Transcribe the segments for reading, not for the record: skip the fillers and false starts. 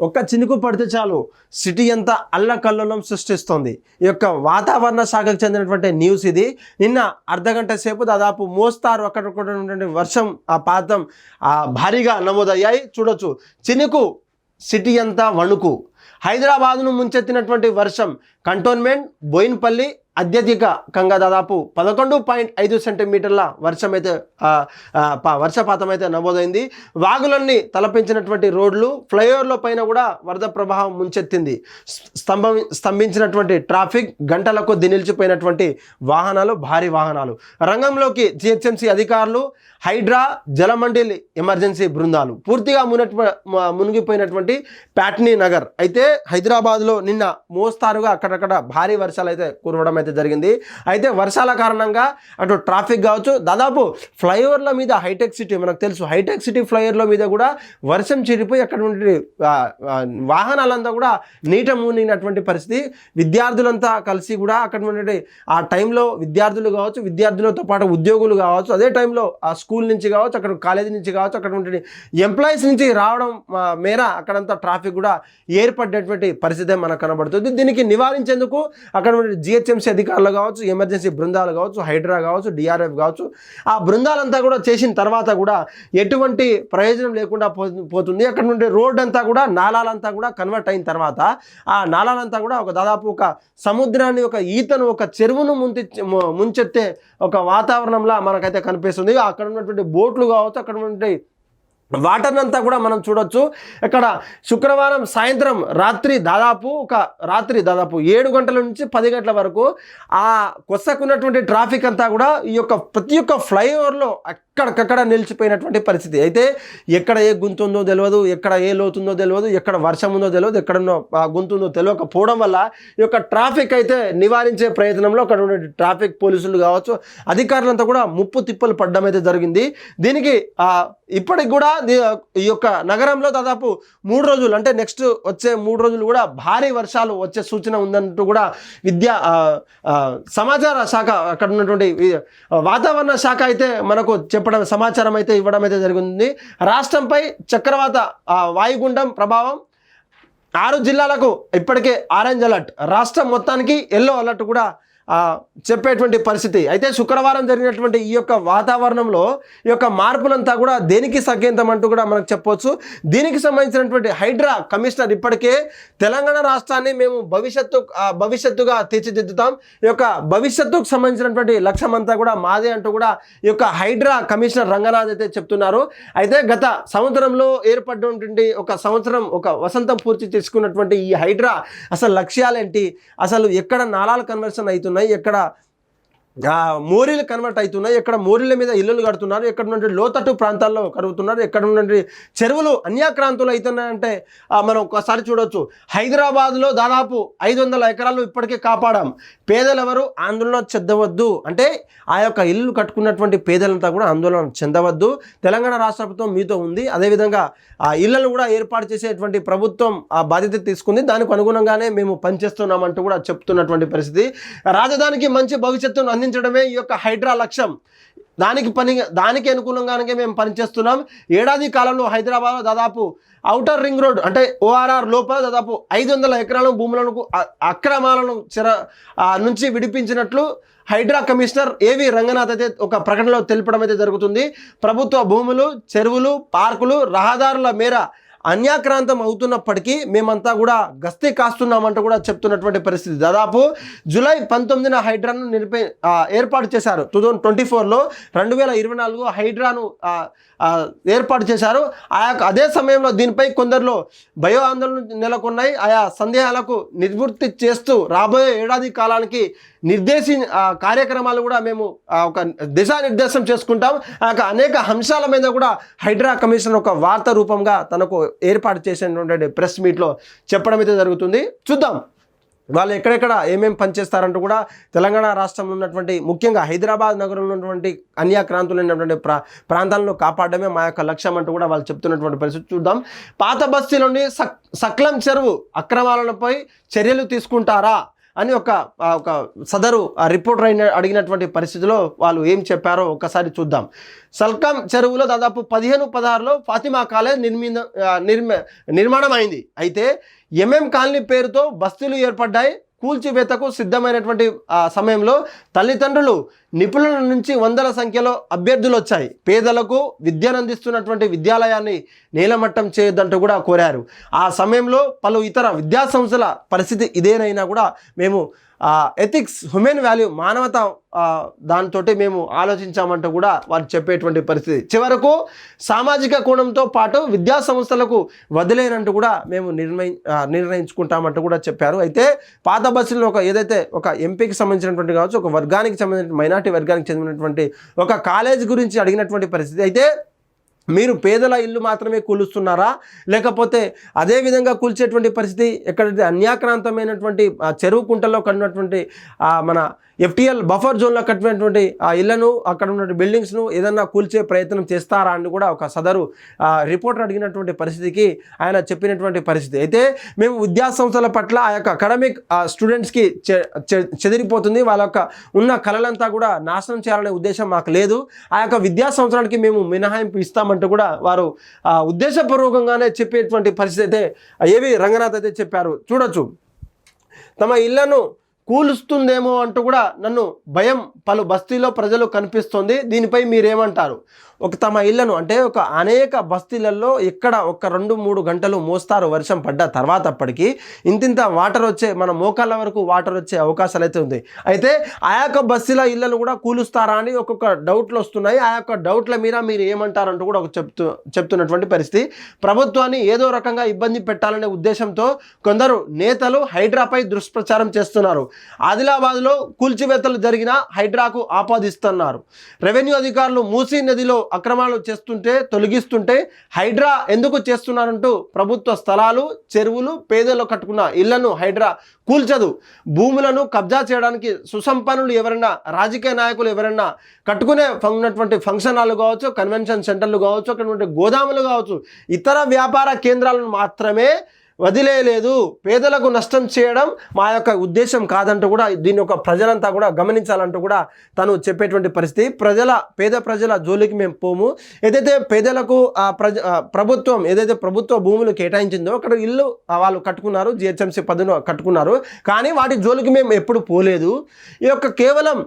ఒక్క చినుకు పడితే చాలు సిటీ అంతా అల్లకల్లోలం సృష్టిస్తుంది. ఈ యొక్క వాతావరణ శాఖకు చెందినటువంటి న్యూస్ ఇది. నిన్న అర్ధగంట సేపు దాదాపు మోస్తారు అక్కడక్కడ ఉన్నటువంటి వర్షం పాతం భారీగా నమోదయ్యాయి. చూడొచ్చు, చినుకు సిటీ అంతా వణుకు. హైదరాబాద్ను ముంచెత్తినటువంటి వర్షం. కంటోన్మెంట్, బోయిన్పల్లి అత్యధికంగా దాదాపు 11.5 సెంటీమీటర్ల వర్షపాతం అయితే నమోదైంది. వాగులన్నీ తలపించినటువంటి రోడ్లు, ఫ్లైఓవర్ల పైన కూడా వరద ప్రభావం ముంచెత్తింది. స్తంభించినటువంటి ట్రాఫిక్, గంటల కొద్ది నిలిచిపోయినటువంటి వాహనాలు, భారీ వాహనాలు. రంగంలోకి జిహెచ్ఎంసీ అధికారులు, హైడ్రా, జలమండలి ఎమర్జెన్సీ బృందాలు. పూర్తిగా మునిగిపోయినటువంటి ప్యాట్నీ నగర్. అయితే హైదరాబాద్లో నిన్న మోస్తారుగా అక్కడక్కడ భారీ వర్షాలు అయితే కురవడం అయితే జరిగింది. అయితే వర్షాల కారణంగా అటు ట్రాఫిక్ కావచ్చు, దాదాపు ఫ్లైఓవర్ల మీద హైటెక్ సిటీ మనకు తెలుసు, హైటెక్ సిటీ ఫ్లైఓవర్ల మీద కూడా వర్షం చిరిపోయి అక్కడ ఉండే వాహనాలంతా కూడా నీట మునిగినటువంటి పరిస్థితి. విద్యార్థులంతా కలిసి కూడా అక్కడ ఉండే ఆ టైంలో విద్యార్థులు కావచ్చు, విద్యార్థులతో పాటు ఉద్యోగులు కావచ్చు, అదే టైంలో ఆ స్కూల్ నుంచి కావచ్చు, అక్కడ కాలేజీ నుంచి కావచ్చు, అక్కడ ఉండే ఎంప్లాయీస్ నుంచి రావడం మేర అక్కడంతా ట్రాఫిక్ కూడా ఏర్పడినటువంటి పరిస్థితి మనకు కనబడుతుంది. దీనికి నివారించేందుకు అక్కడ జిహెచ్ఎంసీ అధికారులు కావచ్చు, ఎమర్జెన్సీ బృందాలు కావచ్చు, హైడ్రా కావచ్చు, డిఆర్ఎఫ్ కావచ్చు, ఆ బృందాలంతా కూడా చేసిన తర్వాత కూడా ఎటువంటి ప్రయోజనం లేకుండా పోతుంది. అక్కడ నుండి రోడ్ అంతా కూడా, నాలాలంతా కూడా కన్వర్ట్ అయిన తర్వాత ఆ నాలాలంతా కూడా దాదాపు ఒక సముద్రాన్ని, ఒక ఈతను, ఒక చెరువును ముంచెత్తే ఒక వాతావరణంలా మనకైతే కనిపిస్తుంది. అక్కడ ఉన్నటువంటి బోట్లు కావచ్చు, అక్కడ ఉన్నటువంటి వాటర్ అంతా కూడా మనం చూడొచ్చు. ఇక్కడ శుక్రవారం సాయంత్రం రాత్రి దాదాపు 7 గంటల నుంచి 10 గంటల వరకు ఆ కొసకున్నటువంటి ట్రాఫిక్ అంతా కూడా ఈ యొక్క ప్రతి ఒక్క ఫ్లైఓవర్లో అక్కడికక్కడ నిలిచిపోయినటువంటి పరిస్థితి. అయితే ఎక్కడ ఏ గుంతుందో తెలియదు, ఎక్కడ ఏ లోతుందో తెలియదు, ఎక్కడ వర్షం ఉందో తెలియదు, ఎక్కడన్నో గుంతుందో తెలియకపోవడం వల్ల ఈ యొక్క ట్రాఫిక్ అయితే నివారించే ప్రయత్నంలో అక్కడ ఉండే ట్రాఫిక్ పోలీసులు కావచ్చు, అధికారులంతా కూడా ముప్పు తిప్పలు పడడం అయితే జరిగింది. దీనికి ఇప్పటికి కూడా ఈ యొక్క నగరంలో దాదాపు 3 రోజులు, అంటే నెక్స్ట్ వచ్చే 3 రోజులు కూడా భారీ వర్షాలు వచ్చే సూచన ఉందంటూ కూడా సమాచార శాఖ, అక్కడ ఉన్నటువంటి వాతావరణ శాఖ అయితే మనకు సమాచారం అయితే ఇవ్వడం అయితే జరిగింది. రాష్ట్రంపై చక్రవాత వాయుగుండం ప్రభావం. 6 జిల్లాలకు ఇప్పటికే ఆరెంజ్ అలర్ట్, రాష్ట్రం మొత్తానికి ఎల్లో అలర్ట్ కూడా చెప్పేటువంటి పరిస్థితి. అయితే శుక్రవారం జరిగినటువంటి ఈ యొక్క వాతావరణంలో ఈ యొక్క మార్పులంతా కూడా దేనికి సంకేతం అంటూ కూడా మనకు చెప్పవచ్చు. దీనికి సంబంధించినటువంటి హైడ్రా కమిషనర్ ఇప్పటికే తెలంగాణ రాష్ట్రాన్ని మేము భవిష్యత్తుగా తీర్చిదిద్దుతాం, ఈ యొక్క భవిష్యత్తుకు సంబంధించినటువంటి లక్ష్యం అంతా కూడా మాదే అంటూ కూడా ఈ యొక్క హైడ్రా కమిషనర్ రంగనాథ్ అయితే చెప్తున్నారు. అయితే గత సంవత్సరంలో ఏర్పడినటువంటి ఒక వసంతం పూర్తి చేసుకున్నటువంటి ఈ హైడ్రా అసలు లక్ష్యాలేంటి, అసలు ఎక్కడ నాలాలు కన్వర్షన్ అవుతున్నాయి, ఎక్కడ మోరీలు కన్వర్ట్ అవుతున్నాయి, ఎక్కడ మోరీల మీద ఇల్లులు కడుతున్నారు, ఎక్కడ నుండి లోతట్టు ప్రాంతాల్లో కడుగుతున్నారు, ఎక్కడ నుండి చెరువులు అన్యాక్రాంతులు అవుతున్నాయంటే మనం ఒకసారి చూడవచ్చు. హైదరాబాద్లో దాదాపు 500 ఎకరాలు ఇప్పటికే కాపాడాం. పేదలు ఎవరు ఆందోళన చెందవద్దు, అంటే ఆ యొక్క ఇల్లు కట్టుకున్నటువంటి పేదలంతా కూడా ఆందోళన చెందవద్దు, తెలంగాణ రాష్ట్ర ప్రభుత్వం మీతో ఉంది. అదేవిధంగా ఆ ఇళ్లను కూడా ఏర్పాటు చేసేటువంటి ప్రభుత్వం ఆ బాధ్యత తీసుకుంది, దానికి అనుగుణంగానే మేము పనిచేస్తున్నామంటూ కూడా చెప్తున్నటువంటి పరిస్థితి. రాజధానికి మంచి భవిష్యత్తును అందించడమే ఈ యొక్క హైడ్రా లక్ష్యం. దానికి అనుగుణంగానే మేము పనిచేస్తున్నాం. ఏడాది కాలంలో హైదరాబాద్లో దాదాపు ఔటర్ రింగ్ రోడ్, అంటే ఓఆర్ఆర్ లోపల దాదాపు 500 ఎకరాల భూములను అక్రమాలను నుంచి విడిపించినట్లు హైడ్రా కమిషనర్ ఏవి రంగనాథ్ అయితే ఒక ప్రకటనలో తెలపడం అయితే జరుగుతుంది. ప్రభుత్వ భూములు, చెరువులు, పార్కులు, రహదారుల మేర అన్యాక్రాంతం అవుతున్నప్పటికీ మేమంతా కూడా గస్తీ కాస్తున్నామంటూ కూడా చెప్తున్నటువంటి పరిస్థితి. దాదాపు జూలై 19న హైడ్రాను ఏర్పాటు చేశారు. 2024లో 2024 హైడ్రాను ఏర్పాటు చేశారు. అదే సమయంలో దీనిపై కొందరిలో భయో ఆందోళన నెలకొన్నాయి. ఆయా సందేహాలకు నివృత్తి చేస్తూ రాబోయే ఏడాది కాలానికి కార్యక్రమాలు కూడా మేము ఒక దిశానిర్దేశం చేసుకుంటాం. అనేక అంశాల మీద కూడా హైడ్రా కమిషన్ ఒక వార్తా రూపంగా తనకు ఏర్పాటు చేసినటువంటి ప్రెస్ మీట్లో చెప్పడం అయితే జరుగుతుంది. చూద్దాం వాళ్ళు ఎక్కడెక్కడ ఏమేమి పనిచేస్తారంటూ కూడా. తెలంగాణ రాష్ట్రంలో ఉన్నటువంటి, ముఖ్యంగా హైదరాబాద్ నగరంలో ఉన్నటువంటి అన్యాక్రాంతులైనటువంటి ప్రాంతాలను కాపాడమే మా యొక్క లక్ష్యం అంటూ కూడా వాళ్ళు చెప్తున్నటువంటి పరిస్థితి. చూద్దాం. పాత బస్తీలోని సక్లం చెరువు అక్రమాలపై చర్యలు తీసుకుంటారా అని ఒక సదరు రిపోర్టర్ అడిగినటువంటి పరిస్థితిలో వాళ్ళు ఏం చెప్పారో ఒకసారి చూద్దాం. సల్కం చెరువులో దాదాపు 15-16లో ఫాతిమా కాలేజ్ నిర్మాణం అయింది. అయితే ఎంఎం కాలనీ పేరుతో బస్తీలు ఏర్పడ్డాయి. కూల్చివేతకు సిద్ధమైనటువంటి సమయంలో తల్లిదండ్రులు నిపుణుల నుంచి వందల సంఖ్యలో అభ్యర్థులు వచ్చాయి. పేదలకు విద్యను అందిస్తున్నటువంటి విద్యాలయాన్ని నేలమట్టం చేయొద్దంటూ కూడా కోరారు. ఆ సమయంలో పలు ఇతర విద్యా సంస్థల పరిస్థితి ఇదేనైనా కూడా మేము ఎథిక్స్, హ్యూమన్ వాల్యూ, మానవత దాంతో మేము ఆలోచించామంటూ కూడా వారు చెప్పేటువంటి పరిస్థితి. చివరకు సామాజిక కోణంతో పాటు విద్యా సంస్థలకు వదిలేనంటూ కూడా మేము నిర్ణయించుకుంటామంటూ కూడా చెప్పారు. అయితే పాత బస్సులో ఏదైతే ఒక ఎంపీకి సంబంధించినటువంటి కావచ్చు, ఒక వర్గానికి సంబంధించిన మైనార్టీ వర్గానికి చెందినటువంటి ఒక కాలేజ్ గురించి అడిగినటువంటి పరిస్థితి. అయితే మీరు పేదల ఇల్లు మాత్రమే కూలుస్తున్నారా, లేకపోతే అదే విధంగా కూల్చేటువంటి పరిస్థితి ఎక్కడైతే అన్యాక్రాంతమైనటువంటి చెరువు కుంటల్లో కట్టినటువంటి మన FTL బఫర్ జోన్లో కట్టినటువంటి ఆ ఇళ్లను, అక్కడ ఉన్న బిల్డింగ్స్ను ఏదన్నా కూల్చే ప్రయత్నం చేస్తారా అని కూడా ఒక సదరు రిపోర్టర్ అడిగినటువంటి పరిస్థితికి ఆయన చెప్పినటువంటి పరిస్థితి. అయితే మేము విద్యా సంస్థల పట్ల ఆ యొక్క అకాడమిక్ స్టూడెంట్స్కి చెదిరిపోతుంది, వాళ్ళ యొక్క ఉన్న కళలంతా కూడా నాశనం చేయాలనే ఉద్దేశం మాకు లేదు. ఆ యొక్క విద్యా సంవత్సరానికి మేము మినహాయింపు ఇస్తామంటూ కూడా వారు ఉద్దేశపూర్వకంగానే చెప్పేటువంటి పరిస్థితి అయితే ఏవి రంగనాథ్ అయితే చెప్పారు. చూడొచ్చు, తమ ఇళ్లను కూలుస్తుందేమో అంటూ కూడా నన్ను భయం పలు బస్తీలో ప్రజలు కనిపిస్తుంది. దీనిపై మీరేమంటారు? తమ ఇళ్లను అంటే అనేక బస్తీలలో ఇక్కడ 1-2-3 గంటలు మోస్తారు వర్షం పడ్డ తర్వాత అప్పటికి ఇంతింత వాటర్ వచ్చే, మన మోకాళ్ళ వరకు వాటర్ వచ్చే అవకాశాలు అయితే ఉంది. అయితే ఆ యొక్క బస్తీల ఇళ్లను కూడా కూలుస్తారా అని ఒక్కొక్క డౌట్లు వస్తున్నాయి. ఆ యొక్క డౌట్ల మీద మీరు ఏమంటారంటూ కూడా చెప్తున్నటువంటి పరిస్థితి. ప్రభుత్వాన్ని ఏదో రకంగా ఇబ్బంది పెట్టాలనే ఉద్దేశంతో కొందరు నేతలు హైడ్రాపై దుష్ప్రచారం చేస్తున్నారు. ఆదిలాబాద్లో కూల్చివేతలు జరిగిన హైడ్రాకు ఆపాదిస్తున్నారు. రెవెన్యూ అధికారులు మూసీ నదిలో అక్రమాలు తొలగిస్తుంటే హైడ్రా ఎందుకు చేస్తున్నారంటూ ప్రభుత్వ స్థలాలు, చెరువులు, పేదలు కట్టుకున్న ఇళ్లను హైడ్రా కూల్చదు. భూములను కబ్జా చేయడానికి సుసంపన్నులు ఎవరైనా, రాజకీయ నాయకులు ఎవరైనా కట్టుకునే ఉన్నటువంటి ఫంక్షన్ హాల్లు కావచ్చు, కన్వెన్షన్ సెంటర్లు కావచ్చు, అక్కడ గోదాములు కావచ్చు, ఇతర వ్యాపార కేంద్రాలను మాత్రమే వదిలేయలేదు. పేదలకు నష్టం చేయడం మా యొక్క ఉద్దేశం కాదంటూ కూడా దీన్ని ప్రజలంతా కూడా గమనించాలంటూ కూడా తను చెప్పేటువంటి పరిస్థితి. పేద ప్రజల జోలికి మేము పోము. ఏదైతే పేదలకు ప్రభుత్వం ఏదైతే ప్రభుత్వ భూములు కేటాయించిందో అక్కడ ఇల్లు వాళ్ళు కట్టుకున్నారు, GHMC పదును కట్టుకున్నారు, కానీ వాటి జోలికి మేము ఎప్పుడు పోలేదు. ఈ యొక్క కేవలం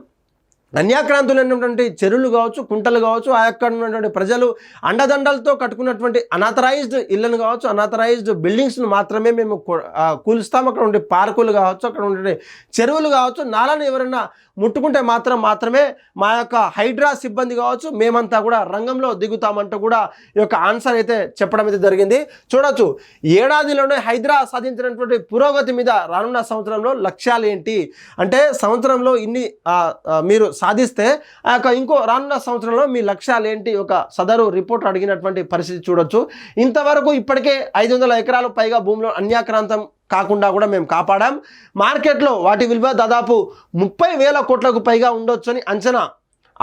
అన్యాక్రాంతులైనటువంటి చెరువులు కావచ్చు, కుంటలు కావచ్చు, ఆ యొక్క ఉన్నటువంటి ప్రజలు అండదండలతో కట్టుకున్నటువంటి అనాథరైజ్డ్ ఇళ్లను కావచ్చు, అనాథరైజ్డ్ బిల్డింగ్స్ను మాత్రమే మేము కూలుస్తాం. అక్కడ ఉండే పార్కులు కావచ్చు, అక్కడ ఉండే చెరువులు కావచ్చు, నాలను ఎవరైనా ముట్టుకుంటే మాత్రమే మా యొక్క హైడ్రా సిబ్బంది కావచ్చు, మేమంతా కూడా రంగంలో దిగుతామంటూ కూడా ఈ యొక్క ఆన్సర్ అయితే చెప్పడం అయితే జరిగింది. చూడొచ్చు, ఏడాదిలోనే హైడ్రా సాధించినటువంటి పురోగతి మీద రానున్న సంవత్సరంలో లక్ష్యాలు ఏంటి అంటే, సంవత్సరంలో ఇన్ని మీరు సాధిస్తే ఆ యొక్క ఇంకో రానున్న సంవత్సరంలో మీ లక్ష్యాలు ఏంటి ఒక సదరు రిపోర్ట్ అడిగినటువంటి పరిస్థితి చూడొచ్చు. ఇంతవరకు ఇప్పటికే 500 ఎకరాలు పైగా భూమిలో అన్యాక్రాంతం కాకుండా కూడా మేము కాపాడాం. మార్కెట్లో వాటి విలువ దాదాపు 30,000 కోట్లకు పైగా ఉండొచ్చని అంచనా.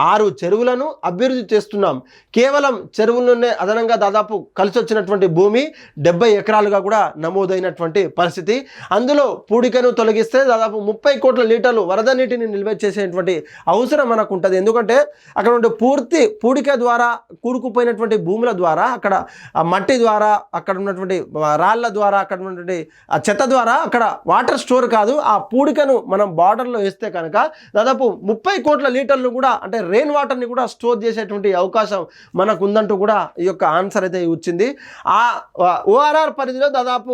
6 చెరువులను అభివృద్ధి చేస్తున్నాం. కేవలం చెరువుల్లోనే అదనంగా దాదాపు కలిసి వచ్చినటువంటి భూమి 70 ఎకరాలుగా కూడా నమోదైనటువంటి పరిస్థితి. అందులో పూడికను తొలగిస్తే దాదాపు 30 కోట్ల లీటర్లు వరద నీటిని నిల్వ చేసేటువంటి అవసరం మనకు ఉంటుంది. ఎందుకంటే అక్కడ ఉండే పూర్తి పూడిక ద్వారా కూరుకుపోయినటువంటి భూముల ద్వారా, అక్కడ మట్టి ద్వారా, అక్కడ ఉన్నటువంటి రాళ్ల ద్వారా, అక్కడ ఉన్నటువంటి చెత్త ద్వారా అక్కడ వాటర్ స్టోర్ కాదు. ఆ పూడికను మనం బార్డర్లో వేస్తే కనుక దాదాపు 30 కోట్ల లీటర్లు కూడా అంటే రెయిన్ వాటర్ని కూడా స్టోర్ చేసేటువంటి అవకాశం మనకు ఉందంటూ కూడా ఈ యొక్క ఆన్సర్ అయితే వచ్చింది. ఆ ORR పరిధిలో దాదాపు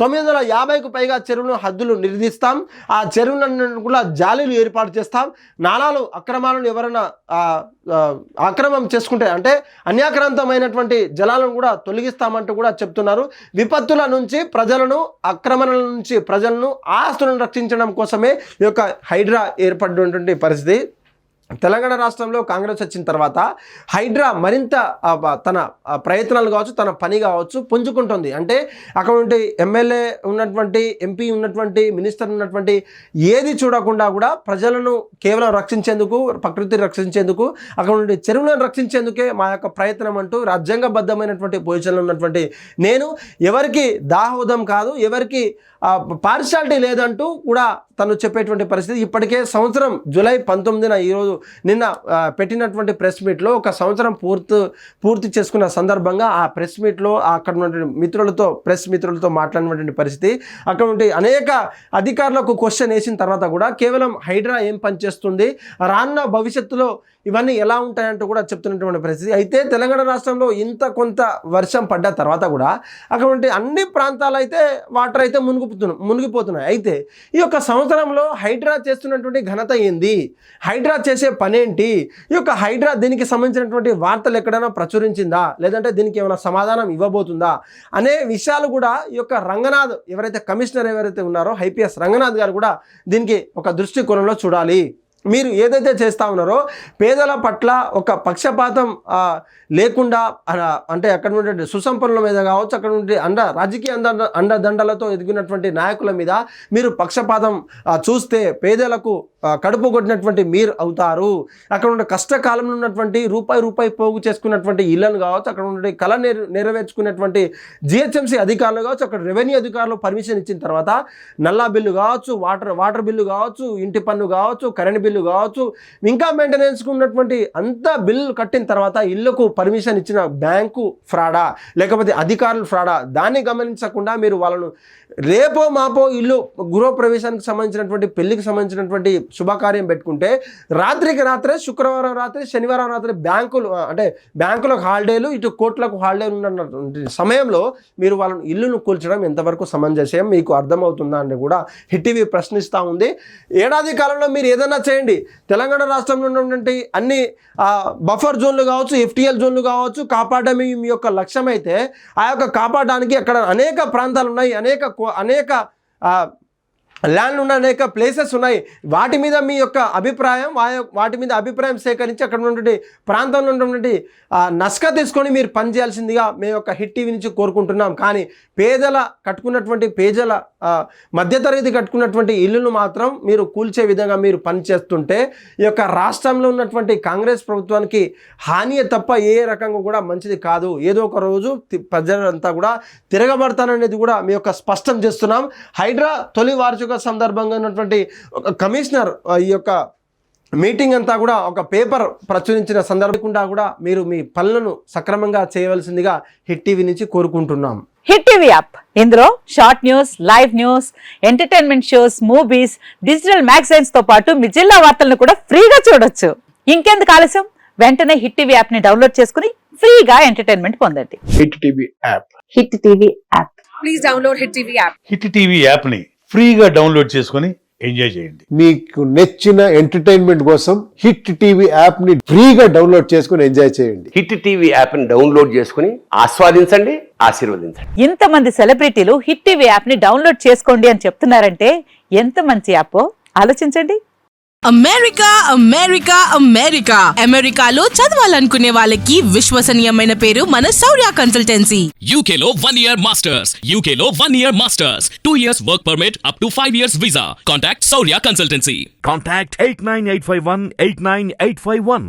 950కు పైగా చెరువును హద్దులు నిర్దిస్తాం. ఆ చెరువులను కూడా జాలీలు ఏర్పాటు చేస్తాం. నాలాలు అక్రమాలను ఎవరైనా అక్రమం చేసుకుంటే అంటే అన్యాక్రాంతమైనటువంటి జలాలను కూడా తొలగిస్తామంటూ కూడా చెప్తున్నారు. విపత్తుల నుంచి ప్రజలను, ఆక్రమణల నుంచి ప్రజలను, ఆస్తులను రక్షించడం కోసమే ఈ యొక్క హైడ్రా ఏర్పడినటువంటి పరిస్థితి. తెలంగాణ రాష్ట్రంలో కాంగ్రెస్ వచ్చిన తర్వాత హైడ్రా మరింత తన ప్రయత్నాలు కావచ్చు, తన పని కావచ్చు పుంజుకుంటుంది. అంటే అక్కడ నుండి ఎమ్మెల్యే ఉన్నటువంటి, ఎంపీ ఉన్నటువంటి, మినిస్టర్ ఉన్నటువంటి ఏది చూడకుండా కూడా ప్రజలను కేవలం రక్షించేందుకు, ప్రకృతిని రక్షించేందుకు, అక్కడ నుండి చెరువులను రక్షించేందుకే మా యొక్క ప్రయత్నం అంటూ రాజ్యాంగబద్ధమైనటువంటి పొజిషన్లో ఉన్నటువంటి నేను ఎవరికి దాహోదం కాదు, ఎవరికి పార్షాలిటీ లేదంటూ కూడా తను చెప్పేటువంటి పరిస్థితి. ఇప్పటికే సంవత్సరం జూలై 19న ఈరోజు నిన్న పెట్టినటువంటి ప్రెస్ మీట్లో ఒక సంవత్సరం పూర్తి చేసుకున్న సందర్భంగా ఆ ప్రెస్ మీట్లో అక్కడ ఉన్నటువంటి మిత్రులతో, ప్రెస్ మిత్రులతో మాట్లాడినటువంటి పరిస్థితి. అక్కడ నుండి అనేక అధికారులకు క్వశ్చన్ వేసిన తర్వాత కూడా కేవలం హైడ్రా ఏం పనిచేస్తుంది, రానున్న భవిష్యత్తులో ఇవన్నీ ఎలా ఉంటాయంటూ కూడా చెప్తున్నటువంటి పరిస్థితి. అయితే తెలంగాణ రాష్ట్రంలో ఇంత కొంత వర్షం పడ్డ తర్వాత కూడా అక్కడ అన్ని ప్రాంతాలు అయితే వాటర్ అయితే మునిగిపోతున్నాయి. అయితే ఈ యొక్క సంవత్సరంలో హైడ్రా చేస్తున్నటువంటి ఘనత ఏంది, హైడ్రా చేసే పనేంటి, ఈ యొక్క హైడ్రా దీనికి సంబంధించినటువంటి వార్తలు ఎక్కడైనా ప్రచురించిందా, లేదంటే దీనికి ఏమైనా సమాధానం ఇవ్వబోతుందా అనే విషయాలు కూడా ఈ యొక్క రంగనాథ్ ఎవరైతే కమిషనర్ ఎవరైతే ఉన్నారో ఐపీఎస్ రంగనాథ్ గారు కూడా దీనికి ఒక దృష్టికోణంలో చూడాలి. మీరు ఏదైతే చేస్తూ ఉన్నారో పేదల పట్ల ఒక పక్షపాతం లేకుండా, అంటే అక్కడ నుండి సుసంపన్నుల మీద కావచ్చు, అక్కడ నుండి రాజకీయ అండదండలతో ఎదిగినటువంటి నాయకుల మీద మీరు పక్షపాతం చూస్తే పేదలకు కడుపు కొట్టినటువంటి మీరు అవుతారు. అక్కడ ఉండే కష్టకాలంలో ఉన్నటువంటి రూపాయి పోగు చేసుకున్నటువంటి ఇళ్లను కావచ్చు, అక్కడ ఉండే కళ నెరవేర్చుకున్నటువంటి జిహెచ్ఎంసీ అధికారులు కావచ్చు, అక్కడ రెవెన్యూ అధికారులు పర్మిషన్ ఇచ్చిన తర్వాత నల్లా బిల్లు కావచ్చు, వాటర్ బిల్లు కావచ్చు, ఇంటి పన్ను కావచ్చు, కరెంట్ బిల్లు కావచ్చు, ఇంకా మెయింటెనెన్స్కి ఉన్నటువంటి అంత బిల్లు కట్టిన తర్వాత ఇళ్లకు పర్మిషన్ ఇచ్చిన బ్యాంకు ఫ్రాడా లేకపోతే అధికారులు ఫ్రాడా, దాన్ని గమనించకుండా మీరు వాళ్ళను రేపో మాపో ఇల్లు గృహప్రవేశానికి సంబంధించినటువంటి, పెళ్లికి సంబంధించినటువంటి శుభకార్యం పెట్టుకుంటే రాత్రికి రాత్రే, శుక్రవారం రాత్రి, శనివారం రాత్రి బ్యాంకులకు హాలిడేలు, ఇటు కోర్టులకు హాలిడేలు ఉన్నటువంటి సమయంలో మీరు వాళ్ళని ఇల్లును కూల్చడం ఎంతవరకు సమంజసం మీకు అర్థమవుతుందా అని కూడా హిట్ టీవీ ప్రశ్నిస్తూ ఉంది. ఏడాది కాలంలో మీరు ఏదైనా చేయండి, తెలంగాణ రాష్ట్రంలో ఉన్నటువంటి అన్ని బఫర్ జోన్లు కావచ్చు, ఎఫ్టీఎల్ జోన్లు కావచ్చు కాపాడమే మీ యొక్క లక్ష్యం అయితే, ఆ యొక్క కాపాడడానికి అక్కడ అనేక ప్రాంతాలు ఉన్నాయి, అనేక ల్యాండ్ ఉన్న అనేక ప్లేసెస్ ఉన్నాయి. వాటి మీద మీ యొక్క అభిప్రాయం, వాటి మీద అభిప్రాయం సేకరించి అక్కడ ఉన్నటువంటి ప్రాంతంలో ఉన్నటువంటి నస్క తీసుకొని మీరు పనిచేయాల్సిందిగా మేము యొక్క హిట్ టీవీ నుంచి కోరుకుంటున్నాం. కానీ పేదల మధ్యతరగతి కట్టుకున్నటువంటి ఇల్లును మాత్రం మీరు కూల్చే విధంగా మీరు పనిచేస్తుంటే ఈ యొక్క రాష్ట్రంలో ఉన్నటువంటి కాంగ్రెస్ ప్రభుత్వానికి హానియే తప్ప ఏ రకంగా కూడా మంచిది కాదు. ఏదో ఒక రోజు ప్రజలంతా కూడా తిరగబడతాననేది కూడా మీ యొక్క స్పష్టం చేస్తున్నాం. హైడ్రా తొలి వార్షిక సందర్భంగా ఉన్నటువంటి ఒక కమిషనర్ ఈ యొక్క మీటింగ్ అంతా కూడా ఒక పేపర్ ప్రచురించిన సందర్భంగా కూడా మీరు మీ పనులను సక్రమంగా చేయవలసిందిగా హిట్ టీవీ నుంచి కోరుకుంటున్నాం. హిట్ టీవీ యాప్, ఇందులో short news, live news, entertainment shows, movies, digital magazines తో పాటు మీ జిల్లా వార్తలను కూడా ఫ్రీగా చూడొచ్చు. ఇంకెందుకు ఆలస్యం, వెంటనే హిట్ టీవీ యాప్ ని డౌన్లోడ్ చేసుకుని ఫ్రీగా ఎంటర్టైన్మెంట్ పొందండి. Hit TV app, hit TV app, please download hit TV app. Hit TV app ని ఫ్రీగా డౌన్లోడ్ చేసుకుని ఎంజాయ్ చేయండి. మీకు నచ్చిన ఎంటర్టైన్మెంట్ కోసం హిట్ టీవీ యాప్ ని ఫ్రీగా డౌన్లోడ్ చేసుకుని ఎంజాయ్ చేయండి. హిట్ టీవీ యాప్ ని డౌన్లోడ్ చేసుకుని ఆస్వాదించండి, ఆశీర్వదించండి. ఇంతమంది సెలబ్రిటీలు హిట్ టీవీ యాప్ ని డౌన్లోడ్ చేసుకోండి అని చెప్తున్నారంటే ఎంత మంచి యాప్ ఆలోచించండి. అమెరికా అమెరికా అమెరికా అమెరికాలో చదవాలనుకునే వాళ్ళకి విశ్వసనీయమైన పేరు మన శౌర్య కన్సల్టెన్సీ. UK లో 1 year masters, UK లో 1 year masters, 2 years work permit up to 5 years visa. Contact Saurya Consultancy. Contact 89851 89851.